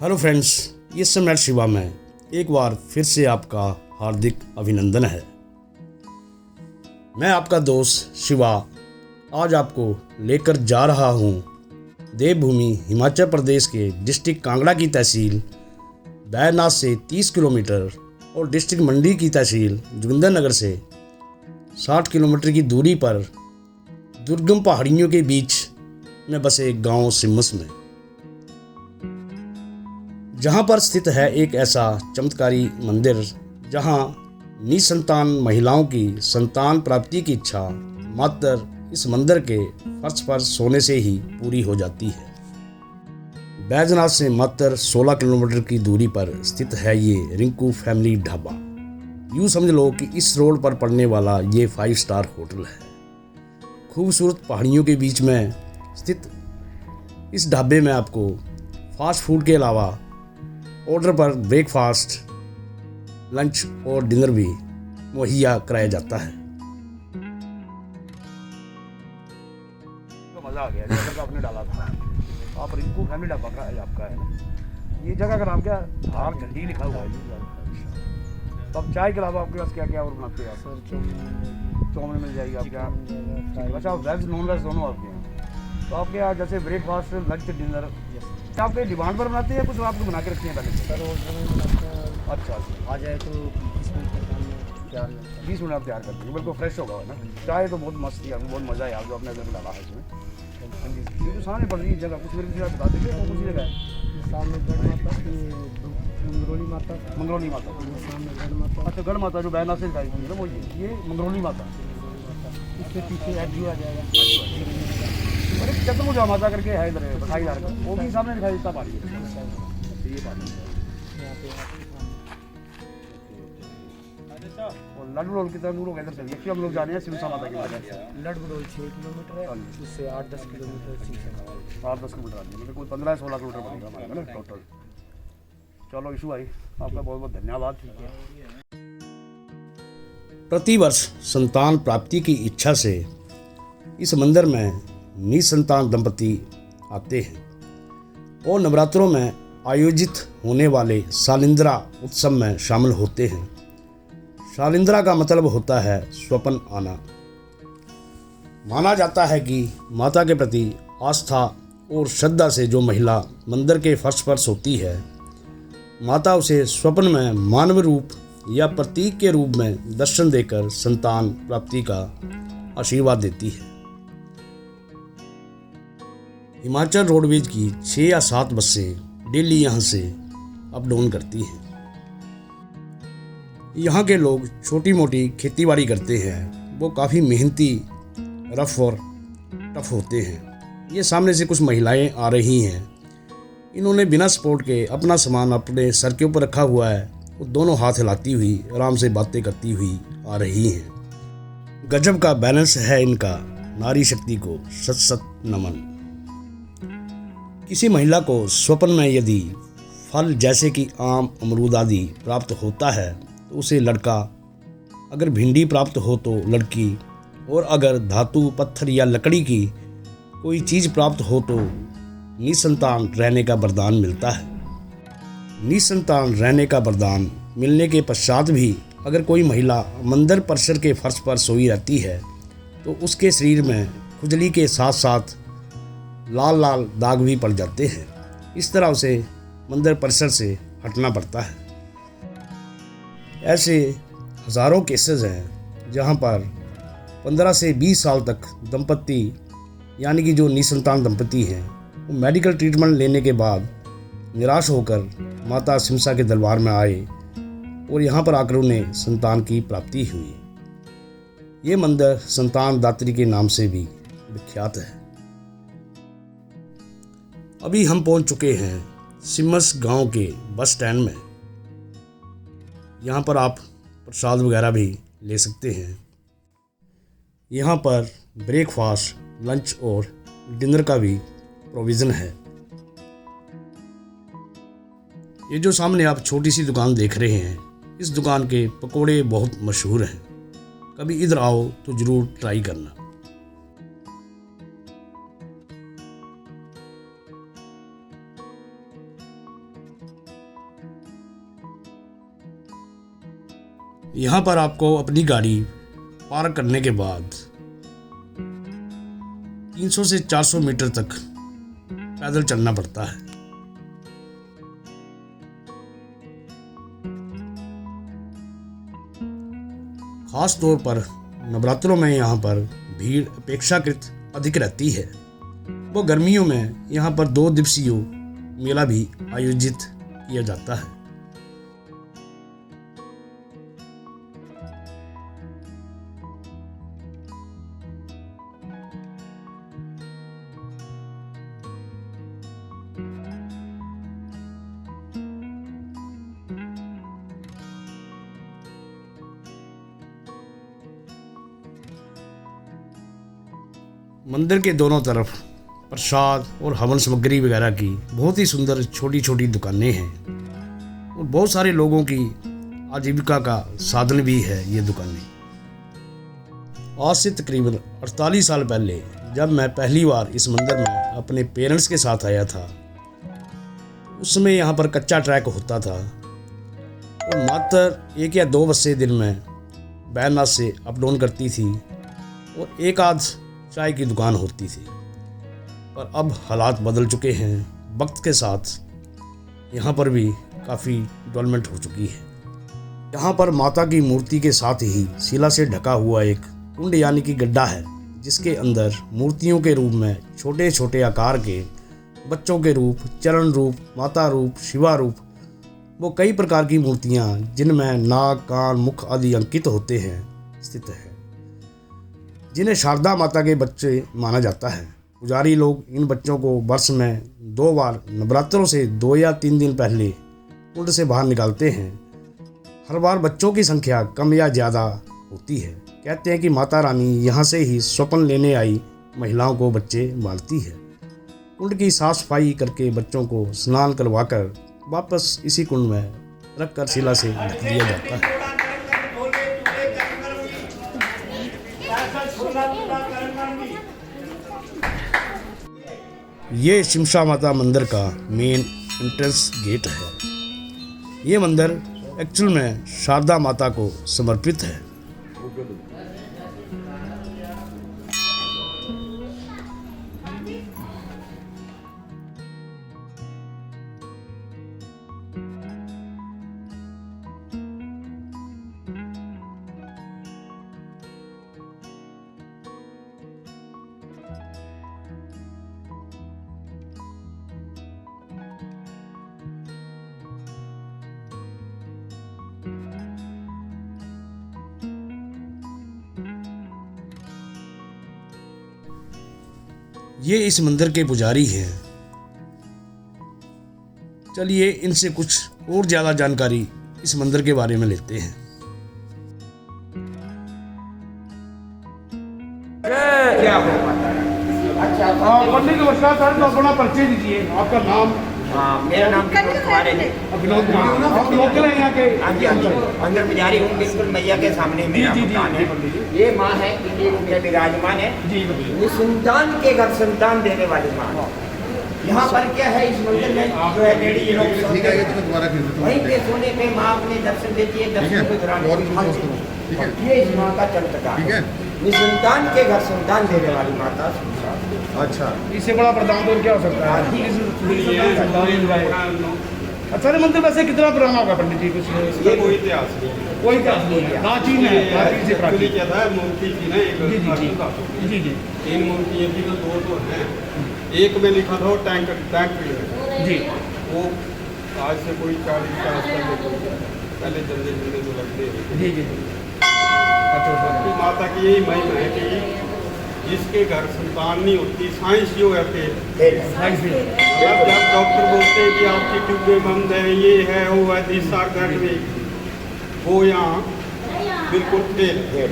Hello friends, ये सम्राट शिवा में एक बार फिर से आपका हार्दिक अभिनंदन है। मैं आपका दोस्त शिवा आज आपको लेकर जा रहा हूँ देवभूमि हिमाचल प्रदेश के डिस्ट्रिक्ट कांगड़ा की तहसील बैजनाथ से 30 किलोमीटर और डिस्ट्रिक्ट मंडी की तहसील जोगिंद्रनगर से 60 किलोमीटर की दूरी पर दुर्गम पहाड़ियों के बीच में बसे एक गांव सिम्मस में, जहां पर स्थित है एक ऐसा चमत्कारी मंदिर जहां निसंतान महिलाओं की संतान प्राप्ति की इच्छा मात्र इस मंदिर के फर्श पर सोने से ही पूरी हो जाती है। बैजनाथ से मात्र 16 किलोमीटर की दूरी पर स्थित है ये रिंकू फैमिली ढाबा। यूँ समझ लो कि इस रोड पर पड़ने वाला ये 5 स्टार होटल है। खूबसूरत पहाड़ियों के बीच में स्थित इस ढाबे में आपको फास्ट फूड के अलावा ऑर्डर पर ब्रेकफास्ट, लंच और डिनर भी मुहैया कराया जाता है। तो मज़ा आ गया जगह का आपने डाला था। आप रिंकू फैमिली ढाबा का आपका है ना। ये जगह का नाम क्या? धार झंडी लिखा हुआ है। तो अब चाय के अलावा आपके पास क्या क्या और बनाते हैं? सर चाउमीन मिल जाएगी आपके यहाँ। अच्छा, वेज नॉन वेज दोनों आपके यहाँ। तो आपके यहाँ जैसे ब्रेकफास्ट, लंच, डिनर आपके डिमांड पर बनाते हैं, कुछ आपको बना के रखते हैं पहले? सर ऑर्डर में बनाते हैं। अच्छा, आ जाए तो 20 मिनट तक हम तैयार हो जाता है। 20 मिनट आप तैयार करते हैं, बिल्कुल फ्रेश होगा ना। चाय तो बहुत मस्त थी, बहुत मज़ा आया जो आपने अंदर डाला है इसमें। ये जो सामने पड़ रही है जगह, कुछ मेरे को बता दीजिए कौन सी जगह है? सामने गढ़ माता, मंगरोली माता। मंगरोली माता। सामने गढ़ माता। अच्छा, गढ़ माता जो बैजनाथ से दिखाई गई है ना, वो ये मंगरोली माता। इसके पीछे एग्जी आ जाएगा। अरे चतुर्भुजा माता करके है इधर बखाईदार का, वो भी सामने दिखाई देता पहाड़ी है। ये पहाड़ी है। और लड्डू रोल कितना दूर होगा इधर से? देखिए हम लोग जा रहे हैं सिमसा माता की वजह से। लड़गुडोल 6 किलोमीटर है, उससे 8-10 किलोमीटर सीधे 8-10 किलोमीटर आती है, मतलब कोई 15-16 किलोमीटर बनेगा हमारा ना टोटल। चलो ईशू भाई, आपका बहुत बहुत धन्यवाद। प्रतिवर्ष संतान प्राप्ति की इच्छा से इस मंदिर में निसंतान दंपति आते हैं और नवरात्रों में आयोजित होने वाले शालिंद्रा उत्सव में शामिल होते हैं। शालिंद्रा का मतलब होता है स्वप्न आना। माना जाता है कि माता के प्रति आस्था और श्रद्धा से जो महिला मंदिर के फर्श पर सोती है, माता उसे स्वप्न में मानव रूप या प्रतीक के रूप में दर्शन देकर संतान प्राप्ति का आशीर्वाद देती है। हिमाचल रोडवेज की 6 या 7 बसें डेली यहाँ से अप डाउन करती हैं। यहाँ के लोग छोटी मोटी खेतीबाड़ी करते हैं, वो काफ़ी मेहनती, रफ और टफ होते हैं। ये सामने से कुछ महिलाएं आ रही हैं। इन्होंने बिना सपोर्ट के अपना सामान अपने सर के ऊपर रखा हुआ है। वो दोनों हाथ हिलाती हुई आराम से बातें करती हुई आ रही हैं। गजब का बैलेंस है इनका। नारी शक्ति को सत सत नमन। किसी महिला को स्वप्न में यदि फल जैसे कि आम, अमरूद आदि प्राप्त होता है तो उसे लड़का, अगर भिंडी प्राप्त हो तो लड़की, और अगर धातु, पत्थर या लकड़ी की कोई चीज़ प्राप्त हो तो निसंतान रहने का वरदान मिलता है। निसंतान रहने का वरदान मिलने के पश्चात भी अगर कोई महिला मंदिर परिसर के फर्श पर सोई रहती है तो उसके शरीर में खुजली के साथ साथ लाल लाल दाग भी पड़ जाते हैं। इस तरह उसे मंदिर परिसर से हटना पड़ता है। ऐसे हज़ारों केसेस हैं जहां पर 15 से 20 साल तक दंपति, यानी कि जो निसंतान दंपति हैं, वो मेडिकल ट्रीटमेंट लेने के बाद निराश होकर माता सिमसा के दरबार में आए और यहाँ पर आकर उन्हें संतान की प्राप्ति हुई। ये मंदिर संतान दात्री के नाम से भी विख्यात है। अभी हम पहुंच चुके हैं सिम्मस गांव के बस स्टैंड में। यहाँ पर आप प्रसाद वगैरह भी ले सकते हैं। यहाँ पर ब्रेकफास्ट, लंच और डिनर का भी प्रोविज़न है। ये जो सामने आप छोटी सी दुकान देख रहे हैं, इस दुकान के पकोड़े बहुत मशहूर हैं। कभी इधर आओ तो ज़रूर ट्राई करना। यहाँ पर आपको अपनी गाड़ी पार्क करने के बाद 300 से 400 मीटर तक पैदल चलना पड़ता है। खास तौर पर नवरात्रों में यहाँ पर भीड़ अपेक्षाकृत अधिक रहती है। वो गर्मियों में यहाँ पर 2 दिवसीय मेला भी आयोजित किया जाता है। मंदिर के दोनों तरफ प्रसाद और हवन सामग्री वगैरह की बहुत ही सुंदर छोटी छोटी दुकानें हैं और बहुत सारे लोगों की आजीविका का साधन भी है ये दुकानें। आज से तकरीबन 48 साल पहले जब मैं पहली बार इस मंदिर में अपने पेरेंट्स के साथ आया था, उस समय यहाँ पर कच्चा ट्रैक होता था और मात्र 1 या 2 बसें दिन में बैरनाथ से अप डाउन करती थी और एक आध चाय की दुकान होती थी। पर अब हालात बदल चुके हैं। वक्त के साथ यहाँ पर भी काफ़ी डेवलपमेंट हो चुकी है। यहाँ पर माता की मूर्ति के साथ ही शिला से ढका हुआ एक कुंड यानी कि गड्ढा है, जिसके अंदर मूर्तियों के रूप में छोटे छोटे आकार के बच्चों के रूप, चरण रूप, माता रूप, शिवा रूप, वो कई प्रकार की मूर्तियाँ जिनमें नाक, कान, मुख आदि अंकित होते हैं स्थित है, जिन्हें शारदा माता के बच्चे माना जाता है। पुजारी लोग इन बच्चों को वर्ष में 2 बार नवरात्रों से 2 या 3 दिन पहले कुंड से बाहर निकालते हैं। हर बार बच्चों की संख्या कम या ज़्यादा होती है। कहते हैं कि माता रानी यहाँ से ही स्वप्न लेने आई महिलाओं को बच्चे बांधती है। कुंड की साफ सफाई करके बच्चों को स्नान करवाकर वापस इसी कुंड में रखकर शिला से ढक दिया जाता है। ये शिमशा माता मंदिर का मेन एंट्रेंस गेट है। ये मंदिर एक्चुअल में शारदा माता को समर्पित है। ये इस मंदिर के पुजारी हैं। चलिए इनसे कुछ और ज़्यादा जानकारी इस मंदिर के बारे में लेते हैं। क्या हो अच्छा पंडित नमस्कार सर, तो अपना परिचय दीजिए। आपका नाम? मेरा नाम विनोद कुमार है। विनोद कुमार, आप लोकल हैं यहाँ के? हाँ जी, अंदर पुजारी हूँ, बिल्कुल मैया के सामने मेरा मकान है। ये माँ है, ये उनके विराजमान है। ये संतान के घर संतान देने वाली माँ। यहाँ पर क्या है, इस मंदिर में जो है लेडी लोग वहीं पे सोने पे माँ अपने दर्शन देती है, दर्शन के दौरान ये इस माँ का चमत्कार है। ये संतान के घर संतान देने वाली माता। अच्छा, इससे बड़ा वरदान और क्या हो सकता है? अच्छा, ये मंदिर वैसे कितना पुराना होगा पंडित जी? कुछ इसका कोई इतिहास नहीं है, कोई इतिहास नहीं है, प्राचीन है, प्राचीन से प्राचीन। क्या था, मूर्ति थी ना एक, जी जी, 3 मूर्तियाँ थी तो 2 तो हैं। एक में लिखा था टैंक जी, वो आज से कोई 40-50 पहले जल्दी जो लगते हैं। जी जी। अच्छा, माता की यही महिमा है कि जिसके घर संतान नहीं होती, साइंस जो है जब डॉक्टर बोलते हैं कि आपकी ट्यूबें बंद है, ये है वो है, दिस आर दैट वे, वो यहाँ बिल्कुल फेल है।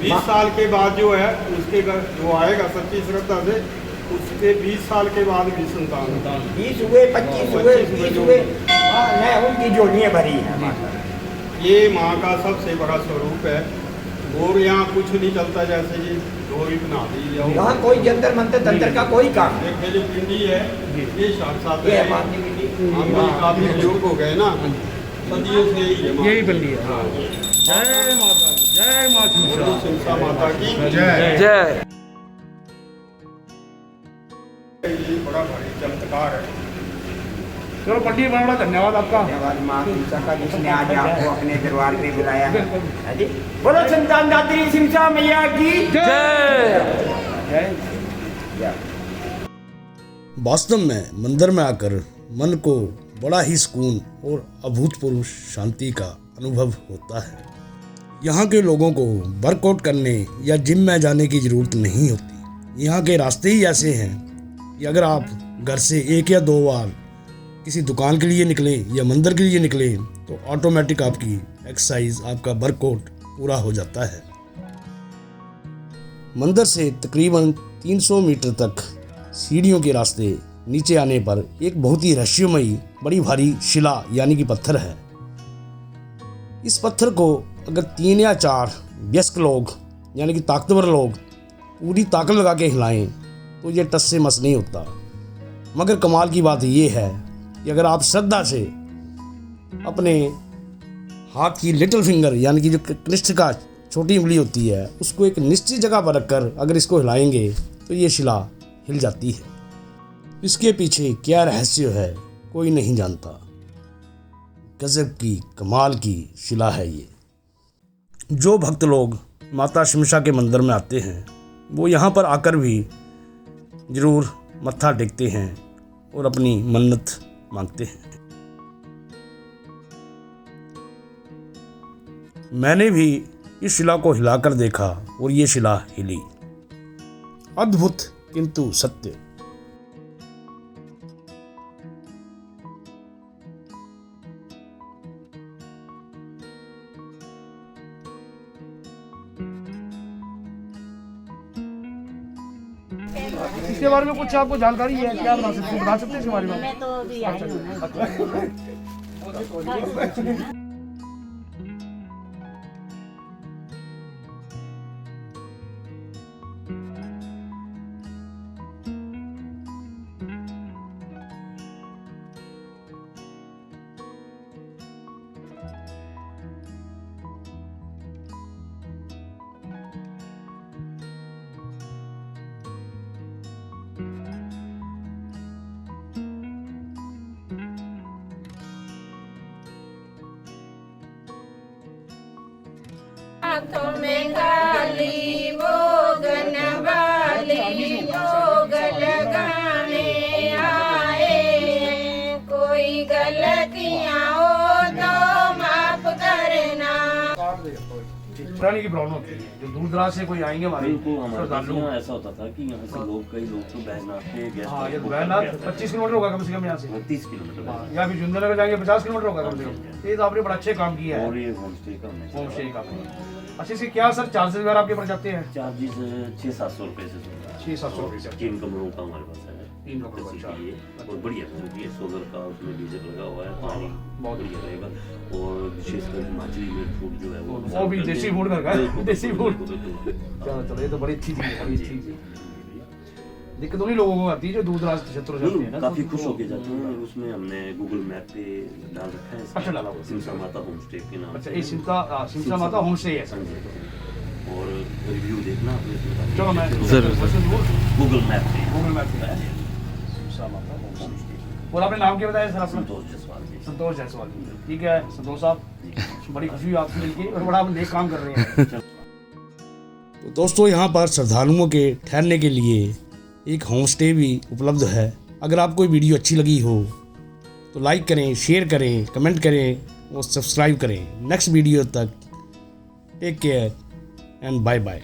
20 साल के बाद जो है उसके घर जो आएगा सच्ची श्रद्धा से, उसके 20 साल के बाद भी संतान 20 हुए, 25 हुए, 30 हुए, उनकी जोड़ियाँ भरी हैं। ये माँ का सबसे बड़ा स्वरूप है। और यहाँ कुछ नहीं चलता, जैसे कि डोरी बना दी, यहाँ कोई जंतर मंतर तंत्र का कोई काम नहीं। एक जो पिंडी है ये साथ ये हमारी पिंडी। हम भी काफी बुजुर्ग हो गए ना, सदियों से यही बल्ली है। हाँ। जय माता दी, जय माँ बोलो शिमसा। शिमसा माता की जय। ये बड़ा भारी चमत्कार है। चलो पंडित बड़ा बड़ा धन्यवाद आपका। धन्यवाद माँ शिमसा का, जिसने आज आपको अपने दरबार पे बुलाया है। हाँ जी, बोलो संतान दात्री शिमसा मैया की जय। जय। वास्तव में मंदिर में आकर मन को बड़ा ही सुकून और अभूतपूर्व शांति का अनुभव होता है। यहाँ के लोगों को वर्कआउट करने या जिम में जाने की ज़रूरत नहीं होती। यहाँ के रास्ते ही ऐसे हैं कि अगर आप घर से 1 या 2 बार किसी दुकान के लिए निकलें या मंदिर के लिए निकलें तो ऑटोमेटिक आपकी एक्सरसाइज, आपका वर्कआउट पूरा हो जाता है। मंदिर से तकरीबन 300 मीटर तक सीढ़ियों के रास्ते नीचे आने पर एक बहुत ही रहस्यमयी बड़ी भारी शिला यानी कि पत्थर है। इस पत्थर को अगर 3 या 4 वयस्क लोग यानी कि ताकतवर लोग पूरी ताकत लगा के हिलाएं तो ये टस से मस नहीं होता। मगर कमाल की बात ये है कि अगर आप श्रद्धा से अपने हाथ की लिटिल फिंगर यानी कि जो कनिष्ठ का छोटी उंगली होती है उसको एक निश्चित जगह पर रखकर अगर इसको हिलाएंगे तो ये शिला हिल जाती है। इसके पीछे क्या रहस्य है कोई नहीं जानता। गजब की कमाल की शिला है ये। जो भक्त लोग माता शिमसा के मंदिर में आते हैं वो यहाँ पर आकर भी ज़रूर मत्था टेकते हैं और अपनी मन्नत मांगते हैं। मैंने भी इस शिला को हिलाकर देखा और ये शिला हिली। अद्भुत किंतु सत्य। इसके बारे में कुछ आपको जानकारी है? क्या बता सकते हैं इसके बारे में? मैं तो अभी आई हूँ ना। हाथों में गाली भोगन वाली भोग लगाने आए हैं। कोई गलतियां हो तो माफ करना। पुरानी की प्रॉब्लम होती है जो दूर दराज से कोई आएंगे हमारे हमारे यहाँ ऐसा होता था कि यहाँ से लोग कई लोग तो बैजनाथ के गेस्ट हाँ, ये बैजनाथ 25 किलोमीटर होगा कम से कम यहाँ से। 30 किलोमीटर हाँ, या फिर जुंदनगर जाएंगे 50 किलोमीटर होगा कम से कम। ये तो आपने बड़ा अच्छे काम किया है। और ये होम स्टे का होम स्टे का। अच्छा, इसके क्या सर चार्जेस वगैरह आपके पड़ जाते हैं? चार्जेस 600-700 रुपए से 600-700 रुपये से 3 कमरों का हमारे पास है। 3 कमरों का चार्ज है और बढ़िया फैसिलिटी है। सोलर का उसमें डीजल लगा हुआ है, पानी बहुत बढ़िया रहेगा। और विशेषकर हिमाचली मेड फूड जो है वो भी देसी फूड का है। देसी फूड। बिल्कुल। चलो ये तो बड़ी अच्छी चीज़ है, बड़ी अच्छी चीज़ है। दिक्कत उन्हीं लोगों को आती है जो दूर दराज क्षेत्रों से जाते हैं ना। काफी खुश होके जाते हैं। उसमें हमने गूगल मैप पे डाल रखा है। अच्छा, डाला हुआ है। शिमसा माता होम स्टे के नाम अच्छा, से। ये शिमसा माता होम स्टे है। और रिव्यू देखना आपने इसमें। चलो मैं गूगल मैप पे गूगल मैप पे शिमसा माता होम स्टे। और आपने नाम क्या बताया सर अपना? संतोष जायसवाल जी। संतोष जायसवाल। ठीक है संतोष साहब, बड़ी खुशी हुई आपसे मिलके और बड़ा आप नेक काम कर रहे हैं। तो दोस्तों यहाँ पर श्रद्धालुओं के ठहरने के लिए एक होम स्टे भी उपलब्ध है। अगर आपको वीडियो अच्छी लगी हो तो लाइक करें, शेयर करें, कमेंट करें और सब्सक्राइब करें। नेक्स्ट वीडियो तक take care and bye bye.